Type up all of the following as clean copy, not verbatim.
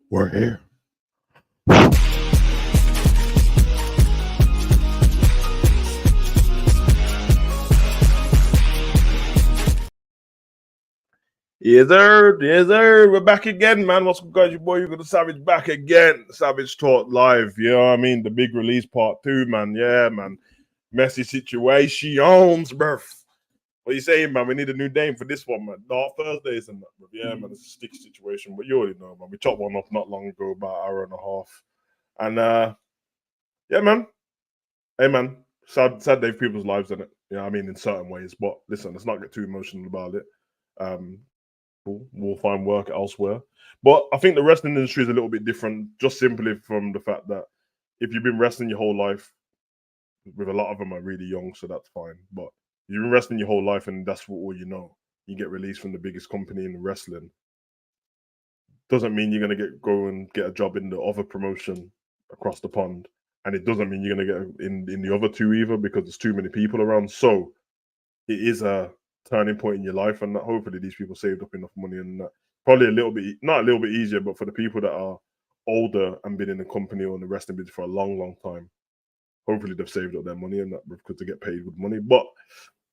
We're here. Yes, sir. Yes, sir. We're back again, man. What's good, guys? Your boy, Hugo the Savage, back again. Savage Talk Live. You know what I mean? The big release part 2, man. Yeah, man. Messy situations, bruv. What you saying, man? We need a new name for this one, man. Dark Thursdays and that, bruv. Yeah, man. It's a stick situation, but you already know, man. We chopped one up not long ago, about an hour and a half. And yeah, man. Hey, man. Sad day for people's lives, isn't it? You know what I mean? In certain ways. But listen, let's not get too emotional about it. We'll find work elsewhere. But I think the wrestling industry is a little bit different, just simply from the fact that if you've been wrestling your whole life, with a lot of them are really young, so that's fine. But you've been wrestling your whole life and that's what all you know. You get released from the biggest company in wrestling. Doesn't mean you're gonna go and get a job in the other promotion across the pond. And it doesn't mean you're gonna get in the other two either because there's too many people around. So it is a turning point in your life, and that hopefully these people saved up enough money and probably a little bit, not a little bit easier, but for the people that are older and been in the company or in the wrestling business for a long, long time, hopefully they've saved up their money and that because they get paid good money. But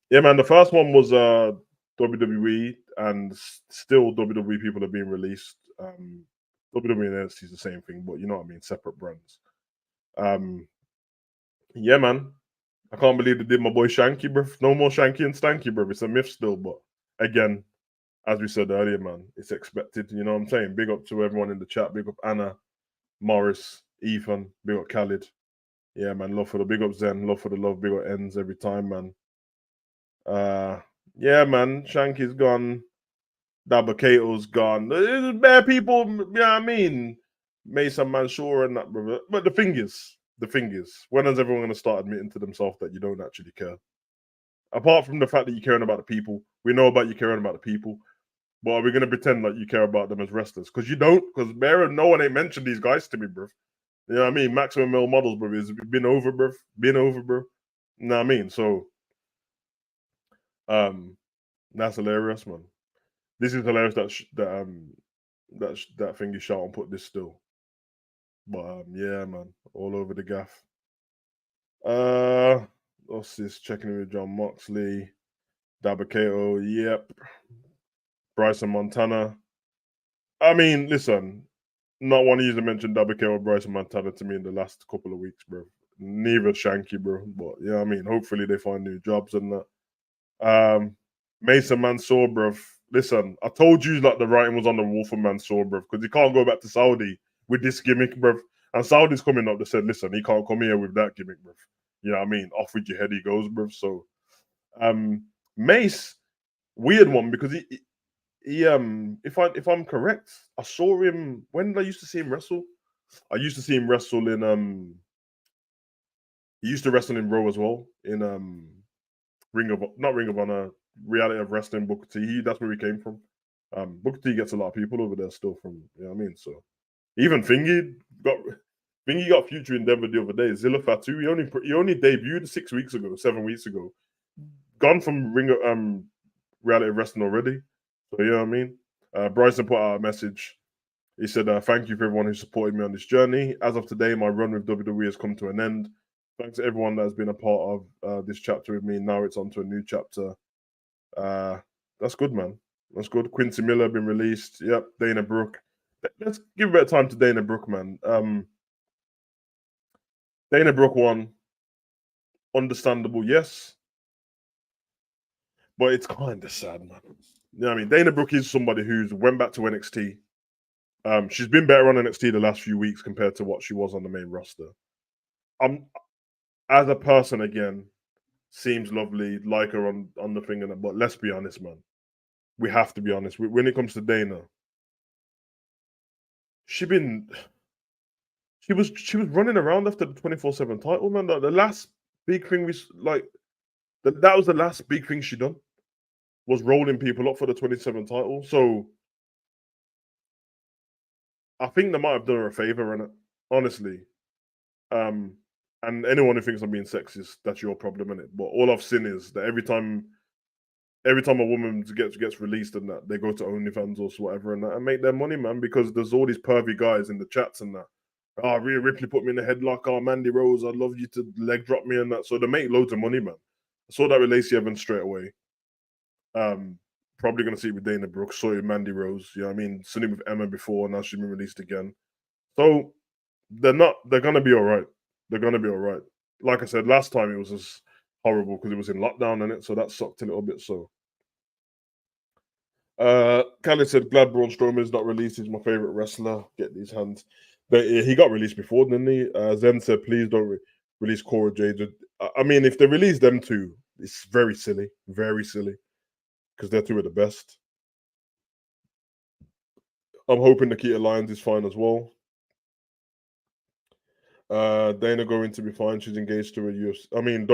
yeah, man, the first one was WWE, and still WWE people are being released. WWE and NXT is the same thing, but you know what I mean, separate brands. Yeah, man, I can't believe they did my boy Shanky, bro. No more Shanky and Stanky, bro. It's a myth still, but again, as we said earlier, man, it's expected. You know what I'm saying? Big up to everyone in the chat. Big up Anna, Morris, Ethan. Big up Khalid. Yeah, man. Love for the big up Zen. Love for the love. Big up ends every time, man. Yeah, man. Shanky's gone. Dabakato's gone. There's bare people. You know what I mean? Mason Mansour and that, brother. But the thing is, when is everyone going to start admitting to themselves that you don't actually care? Apart from the fact that you're caring about the people, we know about you caring about the people. But are we going to pretend like you care about them as wrestlers? Because you don't. Because no one ain't mentioned these guys to me, bro. You know what I mean? Maximum male models, bro, is been over, bro. Been over, bro. You know what I mean? So, that's hilarious, man. This is hilarious that thing you shot and put this still. But yeah, man, all over the gaff. What's this? Checking in with John Moxley, Dabakato. Yep. Bryson Montana. I mean, listen, not one of you mentioned Dabakato or Bryson Montana to me in the last couple of weeks, bro. Neither Shanky, bro. But yeah, I mean, hopefully they find new jobs and that. Mason Mansour, bro. Listen, I told you like the writing was on the wall for Mansour, bro, because he can't go back to Saudi with this gimmick, bro. And Saudi's coming up. They said, listen, he can't come here with that gimmick, bro. You know what I mean? Off with your head he goes, bro. So, Mace, weird one because he if I'm correct, I saw him when I used to see him wrestle. I used to see him wrestle in he used to wrestle in Raw as well in Ring of Honor, Reality of Wrestling, Booker T. That's where he came from. Booker T gets a lot of people over there still from, you know what I mean? So even Thingy got Future Endeavor the other day. Zilla Fatu, he only debuted 7 weeks ago. Gone from Reality of Wrestling already. So you know what I mean? Bryson put out a message. He said, thank you for everyone who supported me on this journey. As of today, my run with WWE has come to an end. Thanks to everyone that has been a part of this chapter with me. Now it's on to a new chapter. That's good, man. That's good. Quincy Miller been released. Yep, Dana Brooke. Let's give a bit of time to Dana Brooke, man. Dana Brooke won. Understandable, yes. But it's kind of sad, man. You know what I mean? Dana Brooke is somebody who's went back to NXT. She's been better on NXT the last few weeks compared to what she was on the main roster. As a person, again, seems lovely, like her on the thing, but let's be honest, man. We have to be honest. When it comes to Dana, she was running around after the 24/7 title, man. The last big thing that was the last big thing she done was rolling people up for the 27 title. So I think they might have done her a favor in it, honestly. And anyone who thinks I'm being sexist, that's your problem, innit? But all I've seen is that every time every time a woman gets released and that, they go to OnlyFans or whatever and that and make their money, man, because there's all these pervy guys in the chats and that. Oh, Rhea Ripley put me in a headlock. Oh, Mandy Rose, I'd love you to leg drop me and that. So they make loads of money, man. I saw that with Lacey Evans straight away. Probably gonna see it with Dana Brooks, saw it with Mandy Rose. You know what I mean? Seen it with Emma before, now she's been released again. So they're gonna be all right. They're gonna be all right. Like I said, last time it was just horrible because it was in lockdown and it, so that sucked a little bit. So Khaled said, glad Braun Strowman is not released. He's my favorite wrestler. Get these hands. But he got released before, didn't he? Zen said, please don't release Cora Jade. I mean, if they release them two, it's very silly. Very silly. Because they're two of the best. I'm hoping Nikita Lyons is fine as well. Dana going to be fine. She's engaged to a UFC. I mean,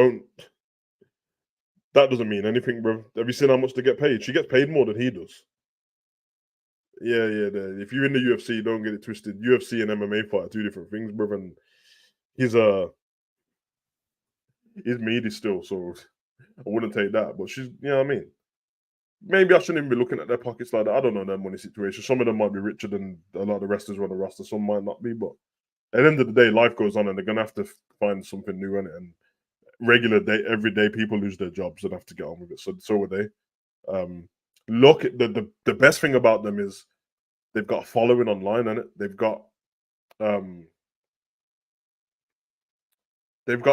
that doesn't mean anything, bro. Have you seen how much they get paid? She gets paid more than he does. Yeah. If you're in the UFC, don't get it twisted. UFC and MMA fight are two different things, bro. And he's meaty still, so I wouldn't take that. But she's, you know what I mean? Maybe I shouldn't even be looking at their pockets like that. I don't know their money situation. Some of them might be richer than a lot of the wrestlers on the roster. Some might not be, but at the end of the day, life goes on, and they're gonna have to find something new in it. And regular day, everyday people lose their jobs and have to get on with it. So are they. Look, the best thing about them is they've got a following online, and they've got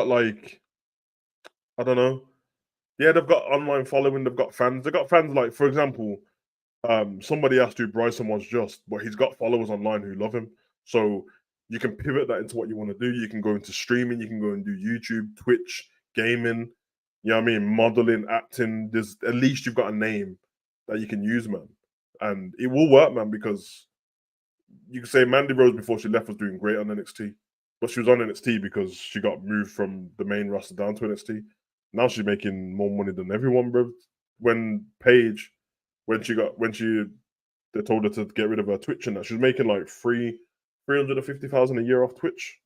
like, I don't know. Yeah, they've got online following. They've got fans. They've got fans like, for example, somebody asked who Bryson was just, but he's got followers online who love him. So you can pivot that into what you want to do. You can go into streaming. You can go and do YouTube, Twitch, gaming. You know what I mean? Modeling, acting. There's at least you've got a name that you can use, man, and it will work, man. Because you can say Mandy Rose before she left was doing great on NXT, but she was on NXT because she got moved from the main roster down to NXT. Now she's making more money than everyone, bro. When Paige, when she they told her to get rid of her Twitch and that, she was making like 350,000 a year off Twitch.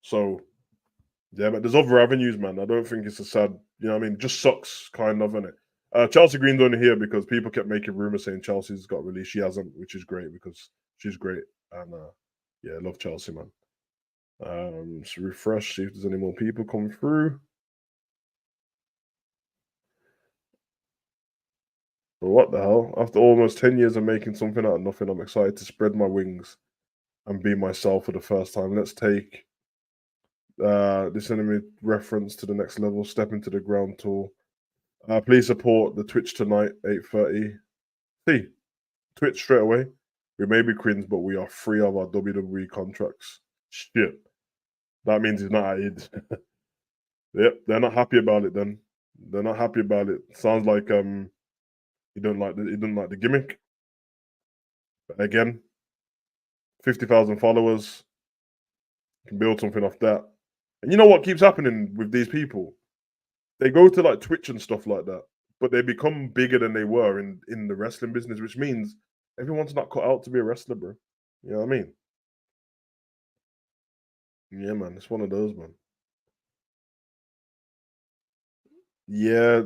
So yeah, but there's other avenues, man. I don't think it's a sad, you know what I mean? It just sucks, kind of, innit? Chelsea Green's only here because people kept making rumors saying Chelsea's got released. She hasn't, which is great because she's great. And yeah, I love Chelsea, man. Let's refresh, see if there's any more people come through. But what the hell? After almost 10 years of making something out of nothing, I'm excited to spread my wings and be myself for the first time. Let's take this enemy reference to the next level, step into the ground tour. Please support the Twitch tonight, 8:30. See, Twitch straight away. We may be queens, but we are free of our WWE contracts. Shit. That means he's not added. Yep, they're not happy about it then. They're not happy about it. Sounds like he don't like the gimmick. But again, 50,000 followers. You can build something off that. And you know what keeps happening with these people? They go to like Twitch and stuff like that, but they become bigger than they were in the wrestling business, which means everyone's not cut out to be a wrestler, bro. You know what I mean? Yeah, man. It's one of those, man. Yeah.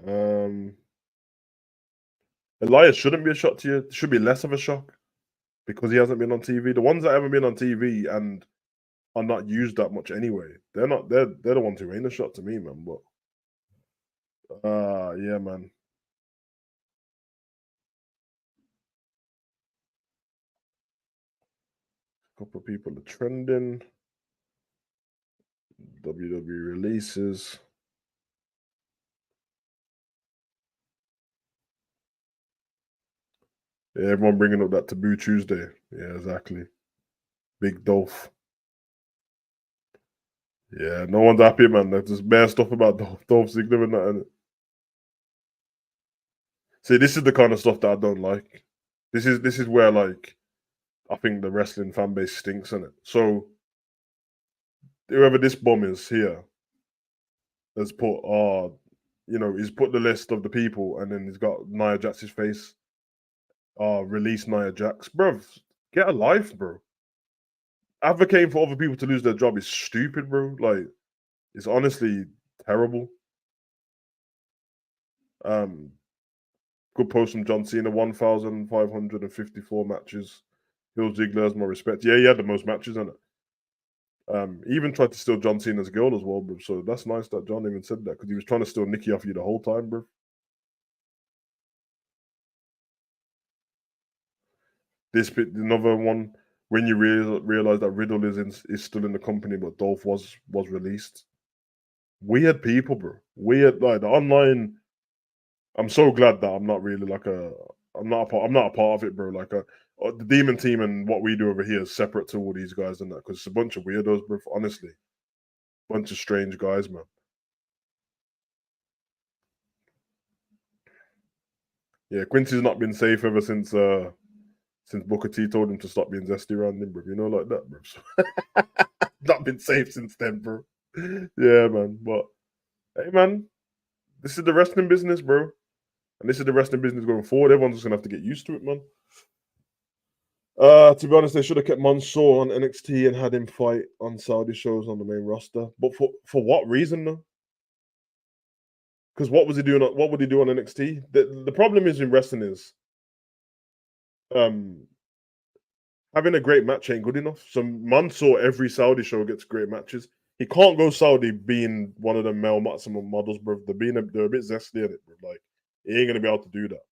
Um Elias shouldn't be a shock to you. It should be less of a shock because he hasn't been on TV. The ones that haven't been on TV and are not used that much anyway, they're the ones who ain't a shock to me, man. But yeah, man. A couple of people are trending. WWE releases. Yeah, everyone bringing up that Taboo Tuesday. Yeah, exactly. Big Dolph. Yeah, no one's happy, man. There's just bare stuff about Dolph Ziggler and that. Innit? See, this is the kind of stuff that I don't like. This is where like I think the wrestling fan base stinks in it. So whoever this bum is here has put he's put the list of the people and then he's got Nia Jax's face. Release Nia Jax. Bruv, get a life, bro. Advocating for other people to lose their job is stupid, bro. Like, it's honestly terrible. Good post from John Cena, 1,554 matches. Bill Ziggler has more respect. Yeah, he had the most matches in it. He even tried to steal John Cena's girl as well, bro. So that's nice that John even said that because he was trying to steal Nikki off you the whole time, bro. This bit, another one when you realize that Riddle is still in the company, but Dolph was released. Weird people, bro. Weird, like the online. I'm so glad that I'm not really like a. I'm not a part of it, bro. Like the Demon Team and what we do over here is separate to all these guys and that because it's a bunch of weirdos, bro. Honestly, bunch of strange guys, man. Yeah, Quincy's not been safe ever since Booker T told him to stop being zesty around him, bro. You know, like that, bro. So, not been safe since then, bro. Yeah, man. But hey, man, this is the wrestling business, bro. And this is the wrestling business going forward. Everyone's just gonna have to get used to it, man. To be honest, they should have kept Mansoor on NXT and had him fight on Saudi shows on the main roster. But for what reason though? Because what was he doing? What would he do on NXT? The problem is in wrestling is um having a great match ain't good enough. So Mansoor every Saudi show gets great matches. He can't go Saudi being one of the male maximum models, bro. They're a bit zesty in it, bro. Like he ain't gonna be able to do that.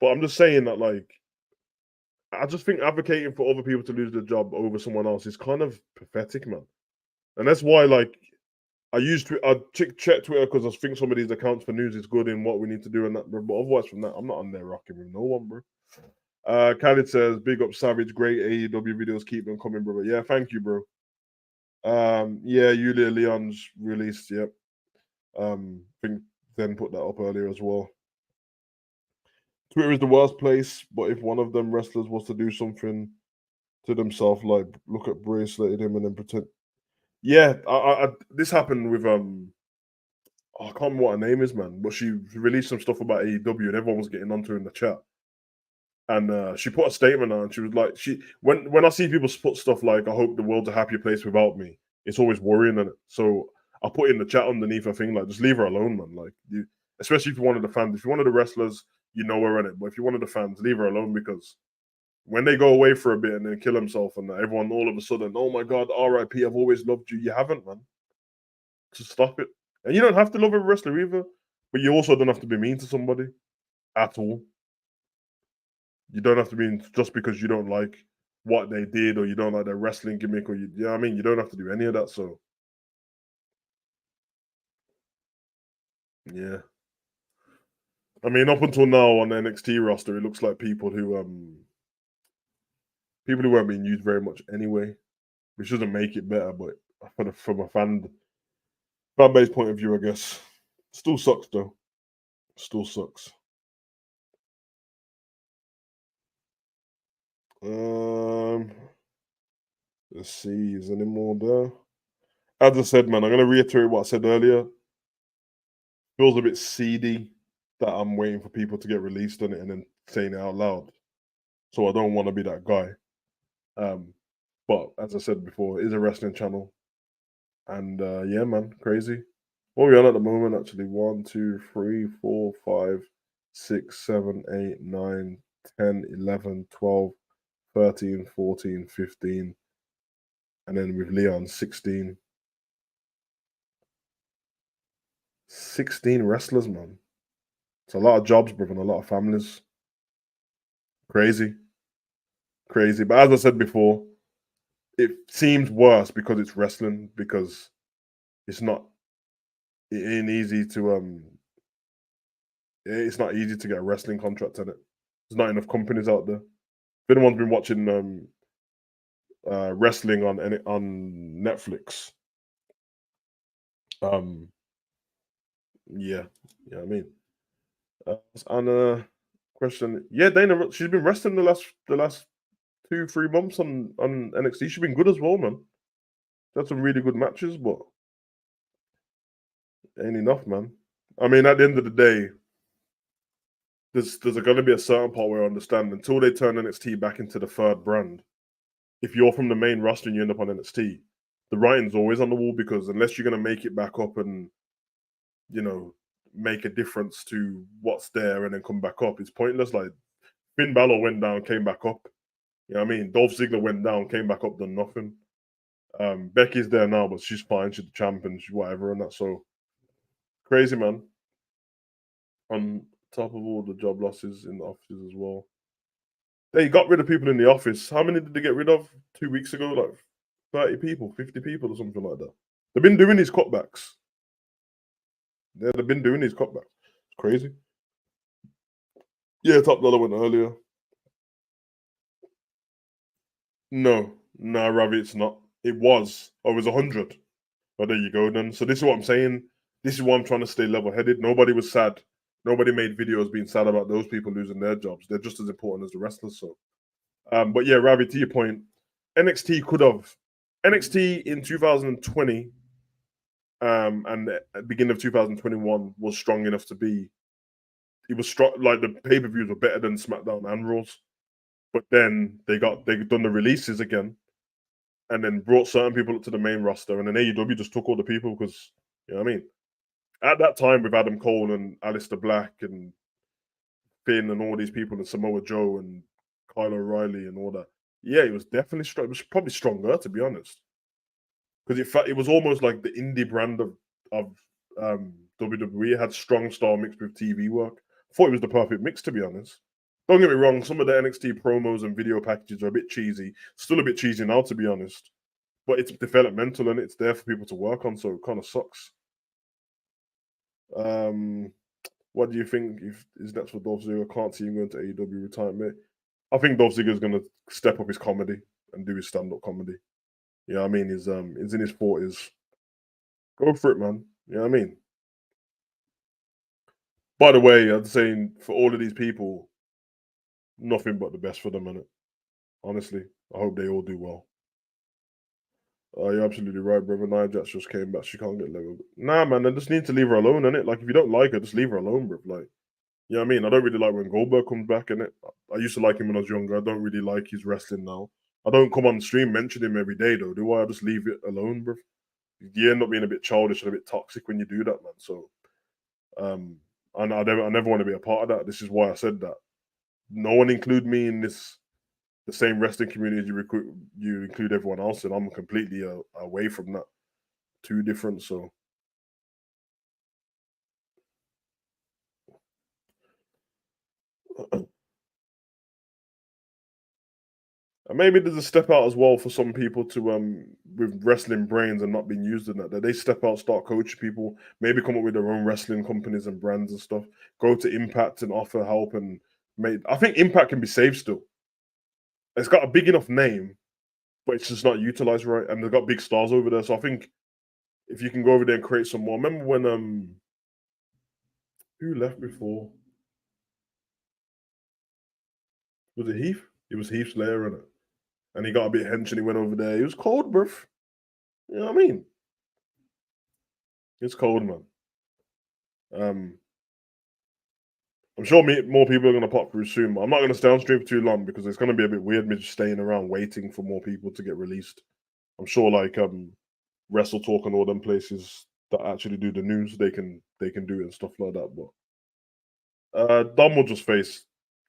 But I'm just saying that like I just think advocating for other people to lose their job over someone else is kind of pathetic, man. And that's why like I check Twitter because I think some of these accounts for news is good in what we need to do and that, bro. But otherwise from that, I'm not on there rocking with no one, bro. Khaled says, "Big up Savage, great AEW videos, keep them coming, bro." Yeah, thank you, bro. Yeah, Yulia Leon's released. Yep. I think Zen put that up earlier as well. Twitter is the worst place, but if one of them wrestlers was to do something to themselves, like look at braceleted him and then pretend. Yeah, this happened with I can't remember what her name is, man, but she released some stuff about AEW and everyone was getting onto her in the chat. And she put a statement on. And she was like, "She when I see people put stuff like, I hope the world's a happier place without me. It's always worrying." And so I put in the chat underneath a thing like, just leave her alone, man. Like, especially if you wanted the fans, if you wanted the wrestlers, you know her in it. But if you wanted the fans, leave her alone because when they go away for a bit and then kill himself and everyone all of a sudden, oh my god, R.I.P. I've always loved you. You haven't, man. Just stop it. And you don't have to love a wrestler either, but you also don't have to be mean to somebody at all. You don't have to be just because you don't like what they did or you don't like their wrestling gimmick or you know what I mean? You don't have to do any of that. So yeah. I mean, up until now on the NXT roster, it looks like people who weren't being used very much anyway, which doesn't make it better, but from a fan base point of view, I guess. Still sucks though. Still sucks. Um let's see, is there any more there? As I said, man, I'm gonna reiterate what I said earlier. Feels a bit seedy that I'm waiting for people to get released on it and then saying it out loud. So I don't want to be that guy. Um, but as I said before, it is a wrestling channel. And yeah, man, crazy. What are we on at the moment, actually? 1, 2, 3, 4, 5, 6, 7, 8, 9, 10, 11, 12, 13, 14, 15. And then with Leon, 16. 16 wrestlers, man. It's a lot of jobs, bro, and a lot of families. Crazy. Crazy. But as I said before, it seems worse because it's wrestling, because it's not it ain't easy to it's not easy to get a wrestling contract in it. There's not enough companies out there. If anyone's been watching wrestling on Netflix, um yeah, yeah, I mean. And question, yeah, Dana, she's been wrestling the last 2-3 months on NXT. She's been good as well, man. She had some really good matches, but ain't enough, man. I mean, at the end of the day, there's going to be a certain part where I understand until they turn NXT back into the third brand. If you're from the main roster and you end up on NXT, the writing's always on the wall because unless you're going to make it back up and, you know, make a difference to what's there and then come back up. It's pointless. Like Finn Balor went down, came back up. You know what I mean? Dolph Ziggler went down, came back up, done nothing. Becky's there now, but she's fine. She's the champion, she's whatever, and that. So crazy, man. On top of all the job losses in the offices as well. They got rid of people in the office. How many did they get rid of 2 weeks ago? Like 30 people, 50 people, or something like that. They've been doing these cutbacks. Yeah, they've been doing these cutbacks. It's crazy. Yeah, Top Dollar went earlier. No, Ravi, it's not. It was. Oh, it was 100. Oh, there you go then. So this is what I'm saying. This is why I'm trying to stay level-headed. Nobody was sad. Nobody made videos being sad about those people losing their jobs. They're just as important as the wrestlers. So, but yeah, Ravi, to your point, NXT could have NXT in 2020 and at the beginning of 2021 was strong enough to be. It was strong. Like the pay-per-views were better than SmackDown and Raws. But then they done the releases again, and then brought certain people up to the main roster, and then AEW just took all the people because you know what I mean. At that time, with Adam Cole and Aleister Black and Finn and all these people, and Samoa Joe and Kyle O'Reilly and all that, yeah, it was definitely strong. It was probably stronger, to be honest, because it was almost like the indie brand of WWE. It had strong style mixed with TV work. I thought it was the perfect mix, to be honest. Don't get me wrong, some of the NXT promos and video packages are a bit cheesy. Still a bit cheesy now, to be honest. But it's developmental and it's there for people to work on, so it kind of sucks. What do you think if is next for Dolph Ziggler? I can't see him going to AEW retirement. I think Dolph Ziggler is going to step up his comedy and do his stand-up comedy. You know what I mean? He's in his 40s. Go for it, man. You know what I mean? By the way, I'm saying for all of these people, nothing but the best for them, innit? Honestly, I hope they all do well. You're absolutely right, brother. Nia Jax just came back. She can't get let go. Nah, man, I just need to leave her alone, innit? Like, if you don't like her, just leave her alone, bro. Like, you know what I mean? I don't really like when Goldberg comes back, innit? I used to like him when I was younger. I don't really like his wrestling now. I don't come on stream mention him every day, though, do I? I just leave it alone, bro. You end up being a bit childish and a bit toxic when you do that, man. So, and I never want to be a part of that. This is why I said that. No one include me in the same wrestling community you include everyone else, and I'm completely away from that. Too different, so and maybe there's a step out as well for some people to with wrestling brains and not being used in that they step out, start coaching people, maybe come up with their own wrestling companies and brands and stuff. Go to Impact and offer help and make. I think Impact can be saved still. It's got a big enough name, but it's just not utilized right, and they've got big stars over there. So I think if you can go over there and create some more. Remember when who left before? Was it Heath? It was Heath Slayer, and he got a bit hench and he went over there. He was cold, bruv. You know what I mean? It's cold, man. I'm sure more people are going to pop through soon, but I'm not going to stay on stream for too long because it's going to be a bit weird me just staying around waiting for more people to get released. I'm sure like Wrestle Talk and all them places that actually do the news, they can do it and stuff like that. But Dom will just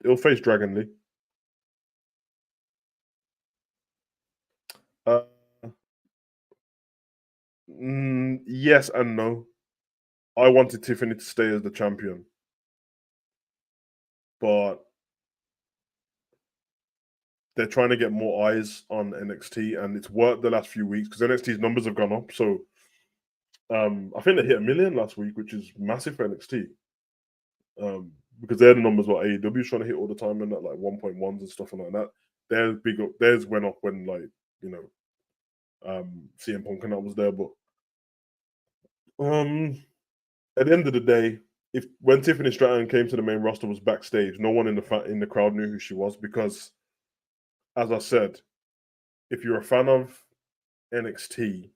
he'll face Dragon Lee. Yes and no. I wanted Tiffany to stay as the champion, but they're trying to get more eyes on NXT, and it's worked the last few weeks because NXT's numbers have gone up. So I think they hit 1 million last week, which is massive for NXT. Because they're the numbers what AEW is trying to hit all the time, and that like 1.1s and stuff like that. Theirs went up when like you know CM Punk and that was there, but at the end of the day, if when Tiffany Stratton came to the main roster was backstage, no one in the crowd knew who she was because, as I said, if you're a fan of NXT,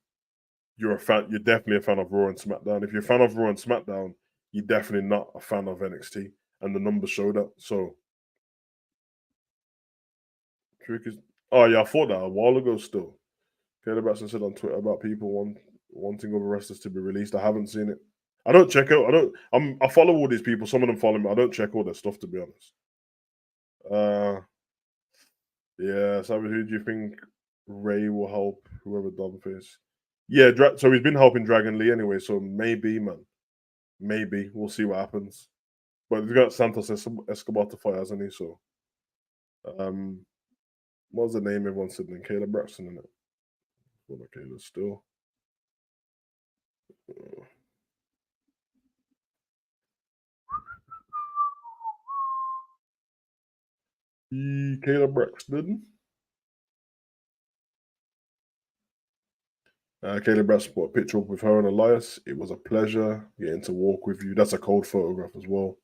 you're definitely a fan of Raw and SmackDown. If you're a fan of Raw and SmackDown, you're definitely not a fan of NXT, and the numbers show that. So, oh yeah, I thought that a while ago. Still, Caleb Batson said on Twitter about people wanting other wrestlers to be released. I haven't seen it. I don't check out. I don't. I follow all these people. Some of them follow me. I don't check all their stuff to be honest. Uh, yeah. So who do you think Ray will help? Whoever Dom is. Yeah. So he's been helping Dragon Lee anyway. So maybe, man. Maybe we'll see what happens. But he's got Santos Escobar to fight, hasn't he? So, um, what was the name everyone said then? Caleb Braxton, in it. Well, okay, let's still. Caleb Braxton. Caleb Braxton put a picture up with her and Elias. It was a pleasure getting to walk with you. That's a cold photograph as well.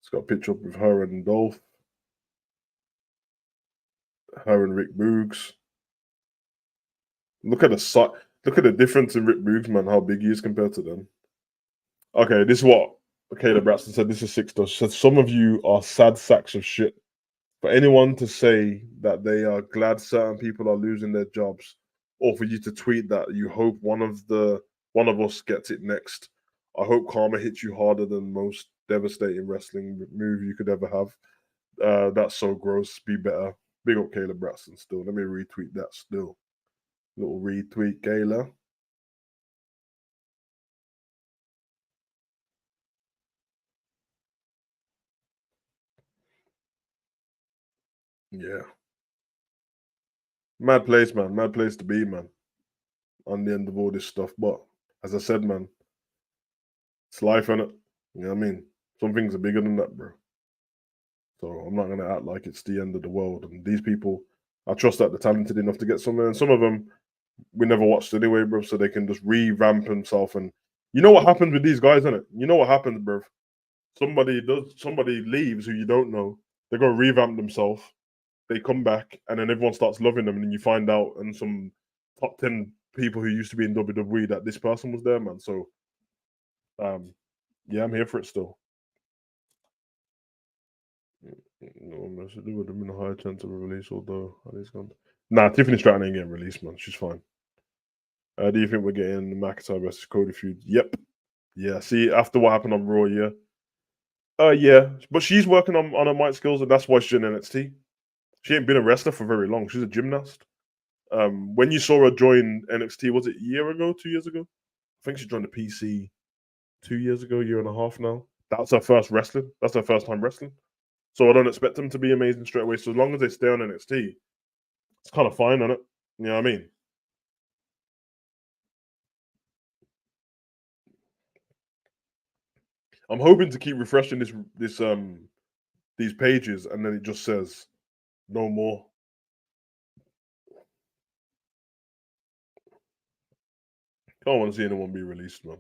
It's got a picture up with her and Dolph. Her and Rick Boogs. Look at the Look at the difference in Rick Boogs, man. How big he is compared to them. Okay, this is what Caleb Braxton said. This is six does. Said some of you are sad sacks of shit. For anyone to say that they are glad certain people are losing their jobs, or for you to tweet that you hope one of us gets it next. I hope karma hits you harder than most devastating wrestling move you could ever have. That's so gross. Be better. Big up Caleb Braxton still. Let me retweet that still. Little retweet, Kayla. Yeah. Mad place, man. Mad place to be, man. On the end of all this stuff. But as I said, man, it's life, innit? You know what I mean? Some things are bigger than that, bro. So I'm not gonna act like it's the end of the world. And these people, I trust that they're talented enough to get somewhere. And some of them we never watched anyway, bro. So they can just revamp themselves. And you know what happens with these guys, innit? You know what happens, bro. Somebody leaves who you don't know. They're gonna revamp themselves. They come back, and then everyone starts loving them, and then you find out, and some top 10 people who used to be in WWE that this person was there, man. So, yeah, I'm here for it still. No, man, should do would have been a higher chance of a release, although he's gone. Nah, Tiffany Stratton ain't getting released, man. She's fine. Do you think we're getting the McIntyre versus Cody feud? Yep. Yeah. See, after what happened on Raw, yeah. Yeah. But she's working on her mic skills, and that's why she's in NXT. She ain't been a wrestler for very long. She's a gymnast. When you saw her join NXT, was it a year ago, 2 years ago? I think she joined the PC 2 years ago, year and a half now. That's her first wrestling. That's her first time wrestling. So I don't expect them to be amazing straight away. So as long as they stay on NXT, it's kind of fine, isn't it? You know what I mean? I'm hoping to keep refreshing these pages, and then it just says no more. I don't want to see anyone be released, man.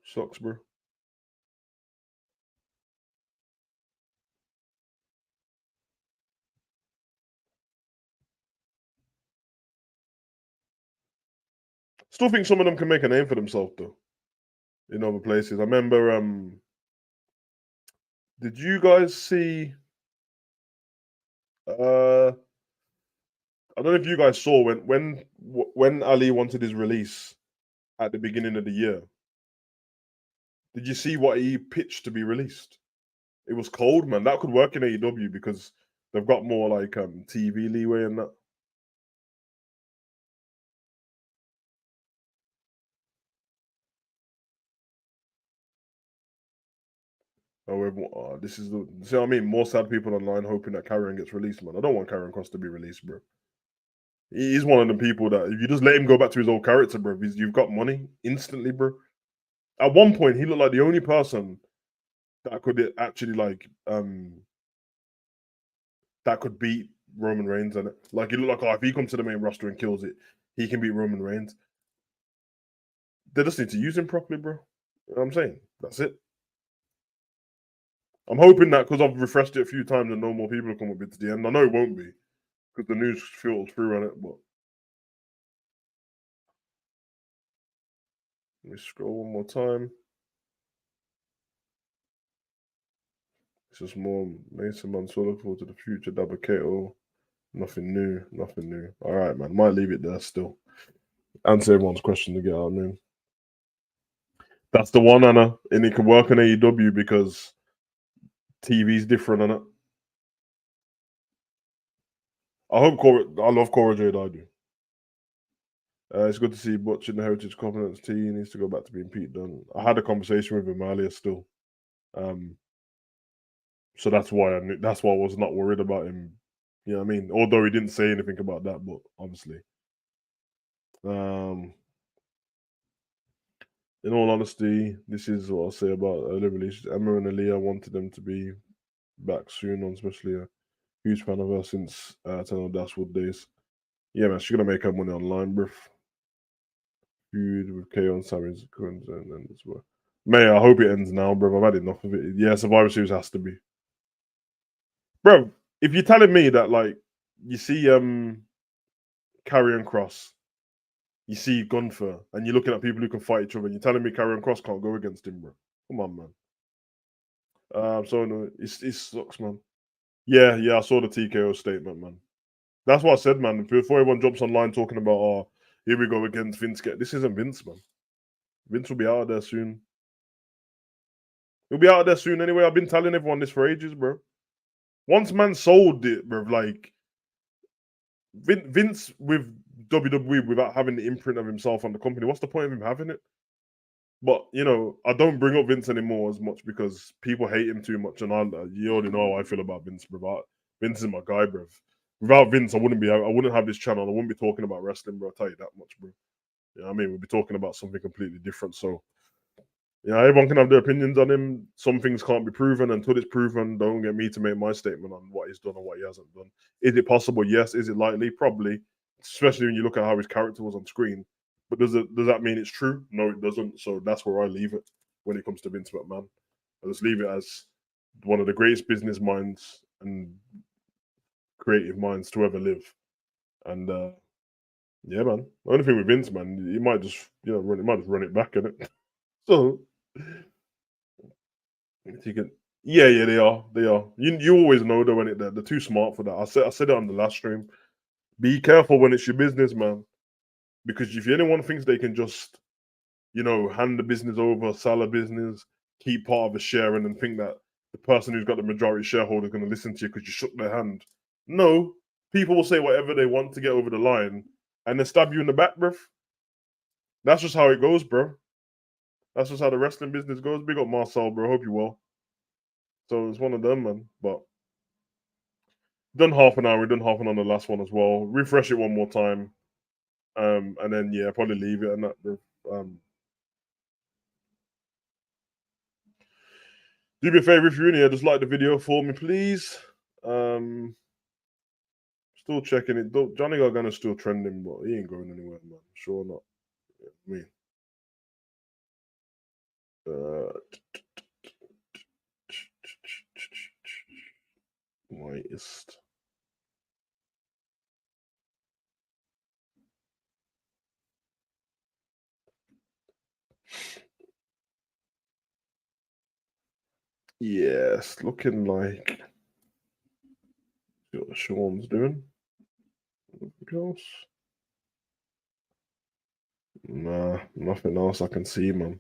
Sucks, bro. Still think some of them can make a name for themselves though in other places. I remember. Did you guys see? I don't know if you guys saw when Ali wanted his release at the beginning of the year. Did you see what he pitched to be released? It was cold, man. That could work in AEW because they've got more like TV leeway and that. However, this is the see what I mean. More sad people online hoping that Karen gets released, man. I don't want Karen Cross to be released, bro. He's one of the people that if you just let him go back to his old character, bro, you've got money instantly, bro. At one point, he looked like the only person that could actually that could beat Roman Reigns on it. Like he looked like, oh, if he comes to the main roster and kills it, he can beat Roman Reigns. They just need to use him properly, bro. You know what I'm saying? That's it. I'm hoping that because I've refreshed it a few times and no more people will come up it to the end. I know it won't be because the news filters through on it, but let me scroll one more time. It's just more Mason Mansour looking forward to the future. Double KO. Nothing new. Nothing new. All right, man. Might leave it there still. Answer everyone's question to get out, man. That's the one, Anna, and it can work on AEW because TV's different, Anna. I love Cora Jade. I do. It's good to see Butch in the Heritage Confidence team. He needs to go back to being Pete Dunne. I had a conversation with him earlier still. So that's why that's why I was not worried about him. You know what I mean? Although he didn't say anything about that, but obviously. In all honesty, this is what I'll say about early releases. Emma and Aaliyah wanted them to be back soon, on especially a huge fan of her since Eternal Dashwood days. Yeah, man, she's gonna make her money online, bruv. Feud with KO and Sammy's and then as well. May I hope it ends now, bro. I've had enough of it. Yeah, Survivor Series has to be. Bro, if you're telling me that like you see Karrion Cross, you see Gunther, and you're looking at people who can fight each other, and you're telling me Karrion Cross can't go against him, bro. Come on, man. So no, it sucks, man. Yeah, I saw the TKO statement, man. That's what I said, man. Before everyone jumps online talking about, oh, here we go against Vince. This isn't Vince, man. Vince will be out of there soon. He'll be out of there soon anyway. I've been telling everyone this for ages, bro. Once man sold it, bro, like Vince with WWE without having the imprint of himself on the company, what's the point of him having it? But you know, I don't bring up Vince anymore as much because people hate him too much, and you already know how I feel about Vince, bro. Vince is my guy, bro. Without Vince, I wouldn't have this channel. I wouldn't be talking about wrestling, bro. I'll tell you that much, bro. You know what I mean? We'd be talking about something completely different. So yeah, everyone can have their opinions on him. Some things can't be proven until it's proven. Don't get me to make my statement on what he's done or what he hasn't done. Is it possible? Yes. Is it likely? Probably. Especially when you look at how his character was on screen. But does that mean it's true? No, it doesn't. So that's where I leave it when it comes to Vince McMahon. I just leave it as one of the greatest business minds and creative minds to ever live. And yeah, man. The only thing with Vince, man, he might just run it back in it. So you can, yeah, they are. You always know though when they're too smart for that. I said it on the last stream. Be careful when it's your business, man, because if anyone thinks they can just hand the business over, sell a business, keep part of a share, and then think that the person who's got the majority shareholder is going to listen to you because you shook their hand. No, people will say whatever they want to get over the line, and then stab you in the back, bruv. That's just how it goes, bro. That's just how the wrestling business goes. Big up Marcel, bro. Hope you well. So it's one of them, man. But done half an hour. We've done half an hour on the last one as well. Refresh it one more time, and then yeah, probably leave it and that. Do me a favor if you're in here, just like the video for me, please. Still checking it. Johnny Gargano's still trending, but he ain't going anywhere, man. Sure not. Yeah, me. Latest. Yes, looking like what Sean's doing. Anything else? Nah, nothing else I can see, man.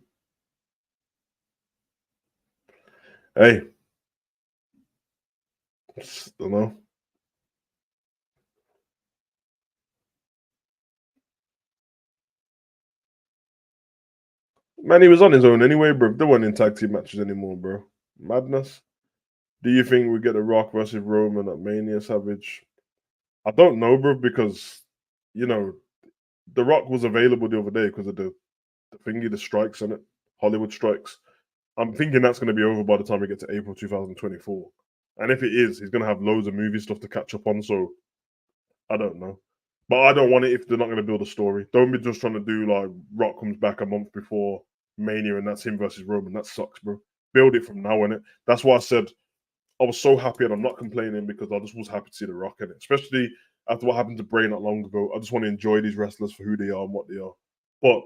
Hey, don't know. Man, he was on his own anyway, bro. They weren't in tag team matches anymore, bro. Madness. Do you think we get The Rock versus Roman at Mania Savage? I don't know, bro, because The Rock was available the other day because of the thingy, the strikes in it, Hollywood strikes. I'm thinking that's going to be over by the time we get to April 2024. And if it is, he's going to have loads of movie stuff to catch up on. So I don't know. But I don't want it if they're not going to build a story. Don't be just trying to do like Rock comes back a month before Mania and that's him versus Roman. That sucks, bro. Build it from now in it. That's why I said I was so happy and I'm not complaining because I just was happy to see The Rock in it, especially after what happened to Bray not long ago. I just want to enjoy these wrestlers for who they are and what they are. But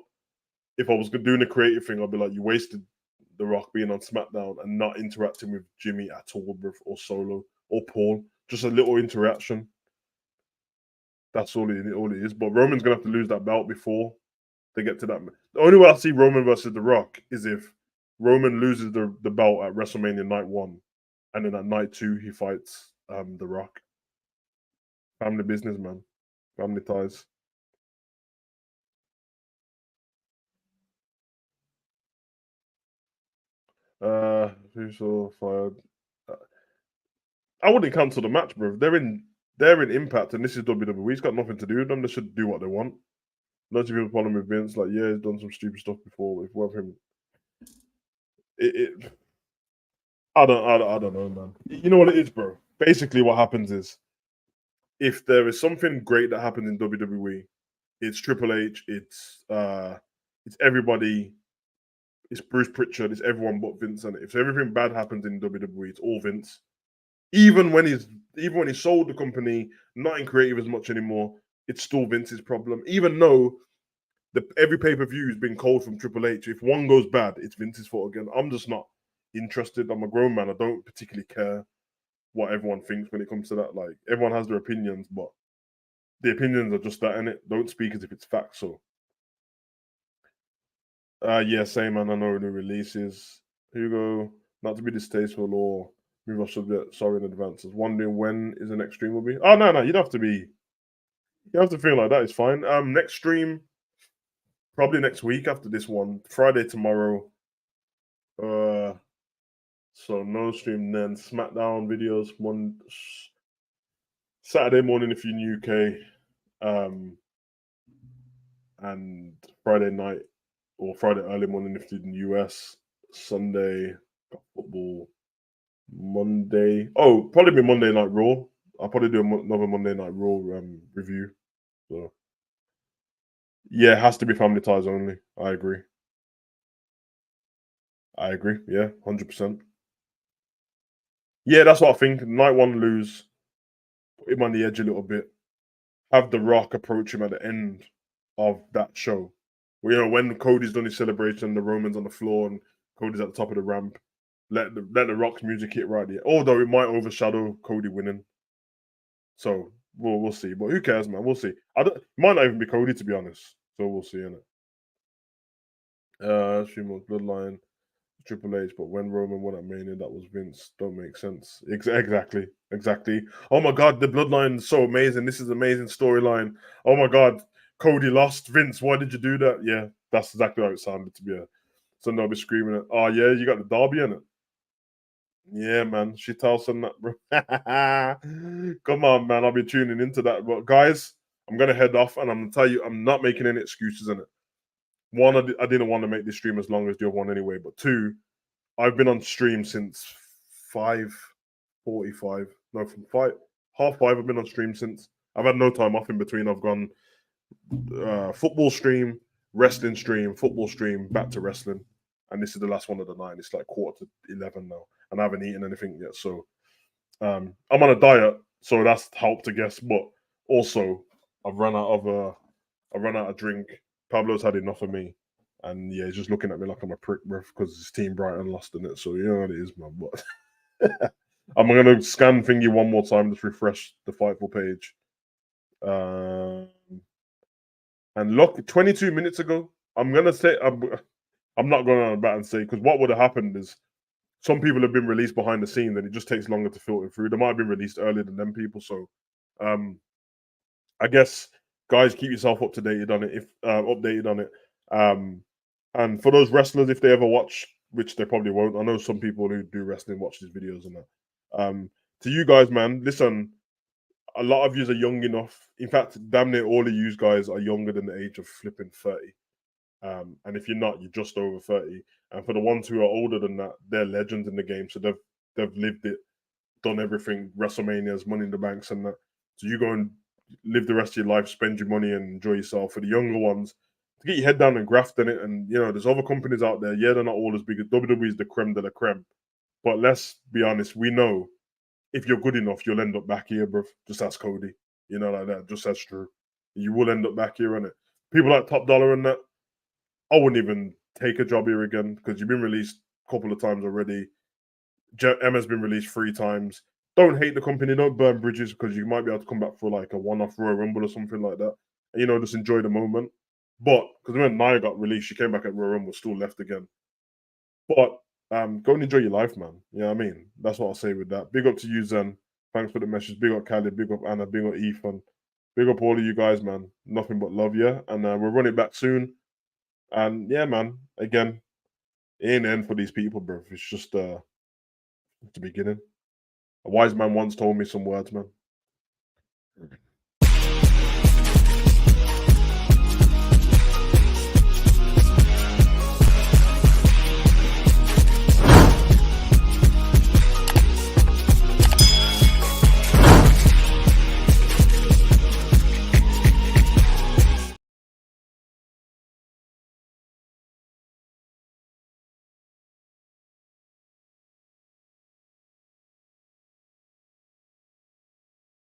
if I was doing a creative thing, I'd be like, you wasted The Rock being on SmackDown and not interacting with Jimmy at all, or Solo or Paul. Just a little interaction. That's all it is. But Roman's gonna have to lose that belt before they get to that. The only way I see Roman versus The Rock is if Roman loses the belt at WrestleMania night 1, and then at night 2 he fights The Rock. Family business, man. Family ties. Who's all fired? Uh, I wouldn't cancel the match, bro. They're in Impact, and this is WWE. It's got nothing to do with them. They should do what they want. Lots of people following with Vince, like, yeah, he's done some stupid stuff before. If we have him, it I don't know, man. You know what it is, bro. Basically, what happens is if there is something great that happens in WWE, it's Triple H, it's everybody, it's Bruce Pritchard, it's everyone but Vince. And if everything bad happens in WWE, it's all Vince. Even when he sold the company, not in creative as much anymore, it's still Vince's problem. Even though every pay-per-view has been cold from Triple H, if one goes bad, it's Vince's fault again. I'm just not interested. I'm a grown man. I don't particularly care what everyone thinks when it comes to that. Like, everyone has their opinions, but the opinions are just that, innit? Don't speak as if it's fact. So, yeah, same, man. I know new releases. Hugo, not to be distasteful or move off subject. Sorry in advance. I was wondering when is the next stream will be. Oh no, you don't have to be. You don't have to feel like that. It's fine. Next stream probably next week after this one. Friday tomorrow. So no stream then. SmackDown videos Saturday morning if you're in UK. And Friday night or Friday early morning if you're in the US. Sunday got football. Monday. Oh, probably be Monday Night Raw. I'll probably do another Monday Night Raw review. So yeah, it has to be family ties only. I agree. Yeah, 100%. Yeah, that's what I think. Night 1 lose, put him on the edge a little bit. Have The Rock approach him at the end of that show. Well, you know, when Cody's done his celebration, the Roman's on the floor and Cody's at the top of the ramp. Let the Rock's music hit right there. Although it might overshadow Cody winning. So we'll see. But who cares, man? We'll see. It might not even be Cody, to be honest. So we'll see, innit? Stream Bloodline, Triple H, but when Roman won at Mania, that was Vince. Don't make sense. Exactly. Oh my god, the Bloodline is so amazing. This is amazing storyline. Oh my god, Cody lost. Vince, why did you do that? Yeah, that's exactly how it sounded to be. So they'll be screaming it. Oh yeah, you got the Derby in it. Yeah, man. She tells them that, bro. Come on, man. I'll be tuning into that. But guys, I'm gonna head off, and I'm gonna tell you, I'm not making any excuses in it. One, I didn't want to make this stream as long as the other one anyway. But two, I've been on stream since 5:45. No, from 5:30. I've been on stream since. I've had no time off in between. I've gone football stream, wrestling stream, football stream, back to wrestling, and this is the last one of the night. It's like 11:15 now, and I haven't eaten anything yet. So I'm on a diet, so that's helped, I guess. But also, I've run out of drink. Pablo's had enough of me, and yeah, he's just looking at me like I'm a prick, bro, because his team Brighton lost in it. So you know what it is, man. But I'm gonna scan thingy one more time, just refresh the Fightful page. And look, 22 minutes ago, I'm gonna say I'm not going on about and say, because what would have happened is some people have been released behind the scenes and it just takes longer to filter through. They might have been released earlier than them people. So I guess guys, keep yourself up to date on it, if updated on it. And for those wrestlers, if they ever watch, which they probably won't, I know some people who do wrestling watch these videos and that. To you guys, man, listen, a lot of you are young enough. In fact, damn near all of you guys are younger than the age of flipping 30. And if you're not, you're just over 30. And for the ones who are older than that, they're legends in the game. So they've lived it, done everything, WrestleManias, Money in the Banks, and that. So you go and live the rest of your life, spend your money, and enjoy yourself. For the younger ones, to get your head down and graft in it. And you know, there's other companies out there. Yeah, they're not all as big as WWE is the creme de la creme. But let's be honest, we know if you're good enough, you'll end up back here, bro. Just ask Cody. You know, like that. Just that's true. You will end up back here, innit? People like Top Dollar and that, I wouldn't even take a job here again because you've been released a couple of times already. Emma's been released 3 times. Don't hate the company. Don't burn bridges because you might be able to come back for like a one-off Royal Rumble or something like that. And, you know, just enjoy the moment. But because when Nia got released, she came back at Royal Rumble, still left again. But go and enjoy your life, man. You know what I mean? That's what I'll say with that. Big up to you, Zen. Thanks for the message. Big up Callie, big up Anna, big up Ethan. Big up all of you guys, man. Nothing but love, yeah. And we'll run it back soon. And yeah, man. Again, it ain't the end for these people, bro. It's just the beginning. A wise man once told me some words, man.